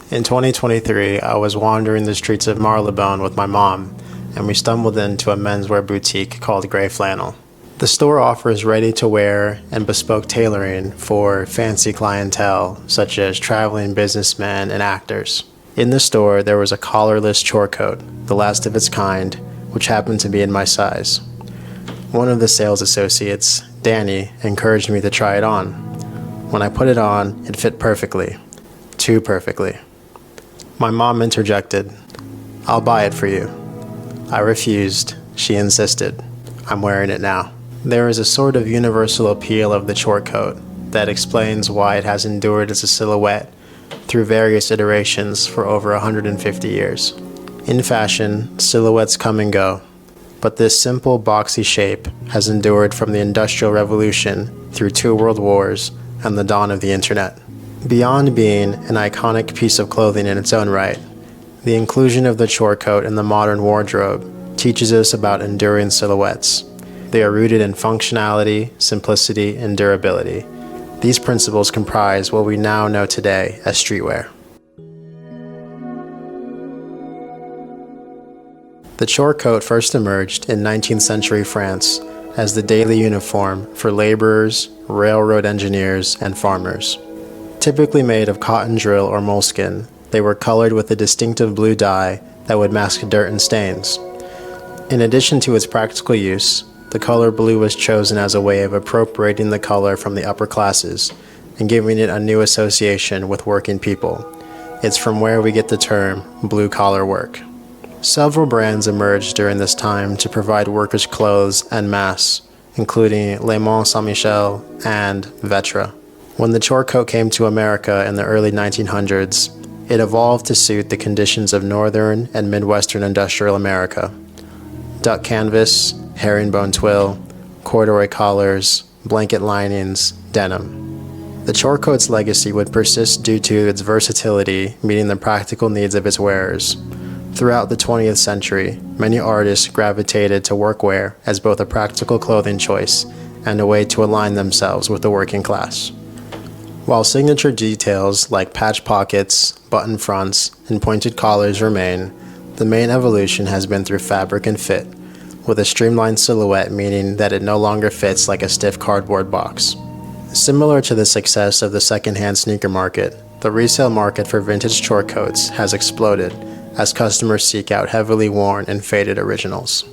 In 2023, I was wandering the streets of Marylebone with my mom, and we stumbled into a menswear boutique called Grey Flannel. The store offers ready-to-wear and bespoke tailoring for fancy clientele, such as traveling businessmen and actors. In the store, there was a collarless chore coat, the last of its kind, which happened to be in my size. One of the sales associates, Danny, encouraged me to try it on. When I put it on, it fit perfectly. Too perfectly. My mom interjected, "I'll buy it for you." I refused. She insisted. I'm wearing it now. There is a sort of universal appeal of the chore coat that explains why it has endured as a silhouette through various iterations for over 150 years. In fashion, silhouettes come and go, but this simple boxy shape has endured from the Industrial Revolution through 2 world wars and the dawn of the internet. Beyond being an iconic piece of clothing in its own right, the inclusion of the chore coat in the modern wardrobe teaches us about enduring silhouettes. They are rooted in functionality, simplicity, and durability. These principles comprise what we now know today as streetwear. The chore coat first emerged in 19th century France as the daily uniform for laborers, railroad engineers, and farmers. Typically made of cotton drill or moleskin, they were colored with a distinctive blue dye that would mask dirt and stains. In addition to its practical use, the color blue was chosen as a way of appropriating the color from the upper classes and giving it a new association with working people. It's from where we get the term blue-collar work. Several brands emerged during this time to provide workers' clothes en masse, including Le Mont Saint-Michel and Vetra. When the chore coat came to America in the early 1900s, it evolved to suit the conditions of northern and midwestern industrial America. Duck canvas, herringbone twill, corduroy collars, blanket linings, denim. The chore coat's legacy would persist due to its versatility, meeting the practical needs of its wearers. Throughout the 20th century, many artists gravitated to workwear as both a practical clothing choice and a way to align themselves with the working class. While signature details like patch pockets, button fronts, and pointed collars remain, the main evolution has been through fabric and fit, with a streamlined silhouette meaning that it no longer fits like a stiff cardboard box. Similar to the success of the secondhand sneaker market, the resale market for vintage chore coats has exploded as customers seek out heavily worn and faded originals.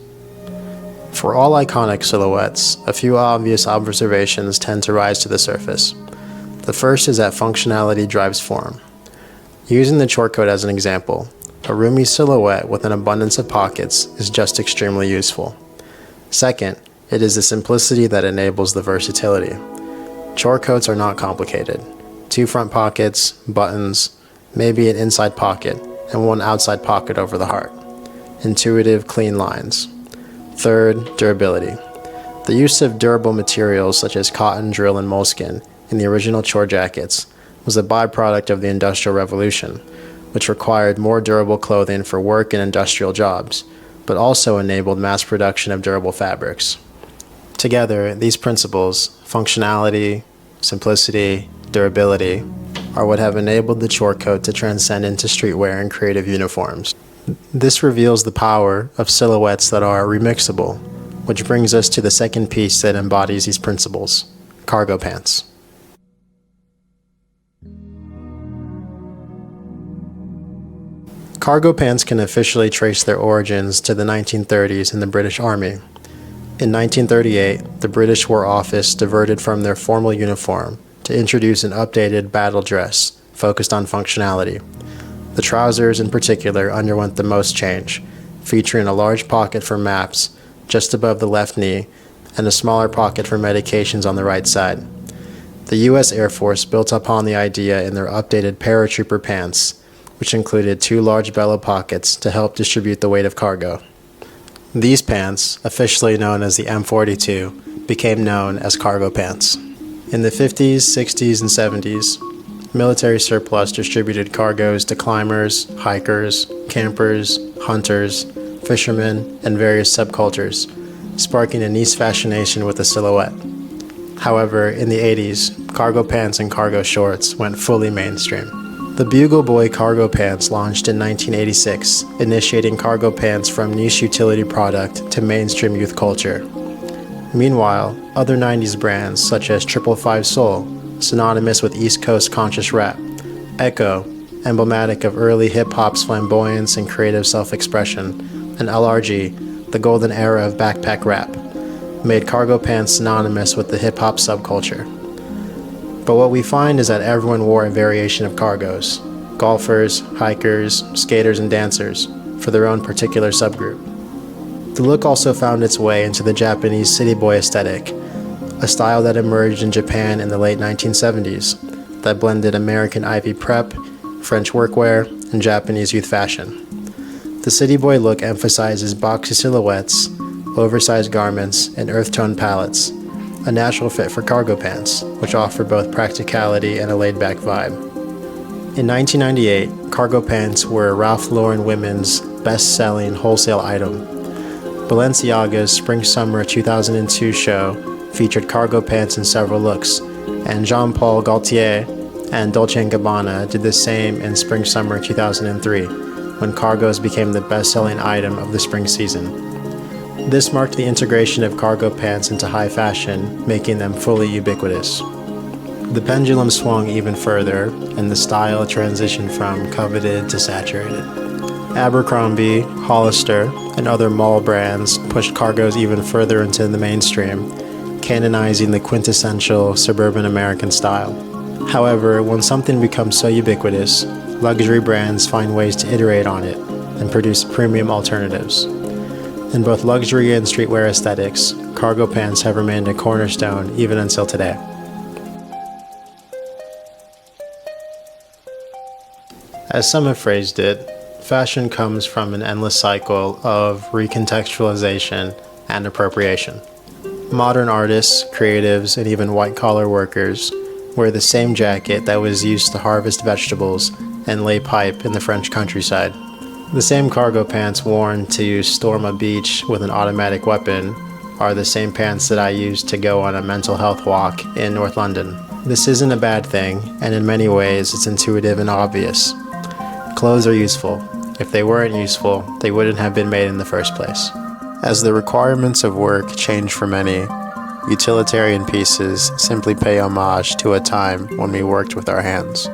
For all iconic silhouettes, a few obvious observations tend to rise to the surface. The first is that functionality drives form. Using the chore coat as an example, a roomy silhouette with an abundance of pockets is just extremely useful. Second, it is the simplicity that enables the versatility. Chore coats are not complicated. 2 front pockets, buttons, maybe an inside pocket, and 1 outside pocket over the heart. Intuitive, clean lines. Third, durability. The use of durable materials such as cotton, drill, and moleskin in the original chore jackets was a byproduct of the Industrial Revolution, which required more durable clothing for work and industrial jobs, but also enabled mass production of durable fabrics. Together, these principles, functionality, simplicity, durability, are what have enabled the chore coat to transcend into streetwear and creative uniforms. This reveals the power of silhouettes that are remixable, which brings us to the second piece that embodies these principles: cargo pants. Cargo pants can officially trace their origins to the 1930s in the British Army. In 1938, the British War Office diverted from their formal uniform to introduce an updated battle dress focused on functionality. The trousers in particular underwent the most change, featuring a large pocket for maps just above the left knee and a smaller pocket for medications on the right side. The U.S. Air Force built upon the idea in their updated paratrooper pants, which included 2 large bellow pockets to help distribute the weight of cargo. These pants, officially known as the M42, became known as cargo pants. In the 50s, 60s, and 70s, military surplus distributed cargoes to climbers, hikers, campers, hunters, fishermen, and various subcultures, sparking a niche fascination with the silhouette. However, in the 80s, cargo pants and cargo shorts went fully mainstream. The Bugle Boy cargo pants launched in 1986, initiating cargo pants from niche utility product to mainstream youth culture. Meanwhile, other 90s brands such as 555 Soul, synonymous with East Coast conscious rap, Echo, emblematic of early hip-hop's flamboyance and creative self-expression, and LRG, the golden era of backpack rap, made cargo pants synonymous with the hip-hop subculture. But what we find is that everyone wore a variation of cargos: golfers, hikers, skaters, and dancers, for their own particular subgroup. The look also found its way into the Japanese city boy aesthetic, a style that emerged in Japan in the late 1970s that blended American Ivy prep, French workwear, and Japanese youth fashion. The city boy look emphasizes boxy silhouettes, oversized garments, and earth-tone palettes, a natural fit for cargo pants, which offer both practicality and a laid-back vibe. In 1998, cargo pants were Ralph Lauren Women's best-selling wholesale item. Balenciaga's Spring-Summer 2002 show featured cargo pants in several looks, and Jean-Paul Gaultier and Dolce & Gabbana did the same in Spring-Summer 2003, when cargos became the best-selling item of the spring season. This marked the integration of cargo pants into high fashion, making them fully ubiquitous. The pendulum swung even further, and the style transitioned from coveted to saturated. Abercrombie, Hollister, and other mall brands pushed cargos even further into the mainstream, canonizing the quintessential suburban American style. However, when something becomes so ubiquitous, luxury brands find ways to iterate on it and produce premium alternatives. In both luxury and streetwear aesthetics, cargo pants have remained a cornerstone even until today. As some have phrased it, fashion comes from an endless cycle of recontextualization and appropriation. Modern artists, creatives, and even white-collar workers wear the same jacket that was used to harvest vegetables and lay pipe in the French countryside. The same cargo pants worn to storm a beach with an automatic weapon are the same pants that I used to go on a mental health walk in North London. This isn't a bad thing, and in many ways it's intuitive and obvious. Clothes are useful. If they weren't useful, they wouldn't have been made in the first place. As the requirements of work change for many, utilitarian pieces simply pay homage to a time when we worked with our hands.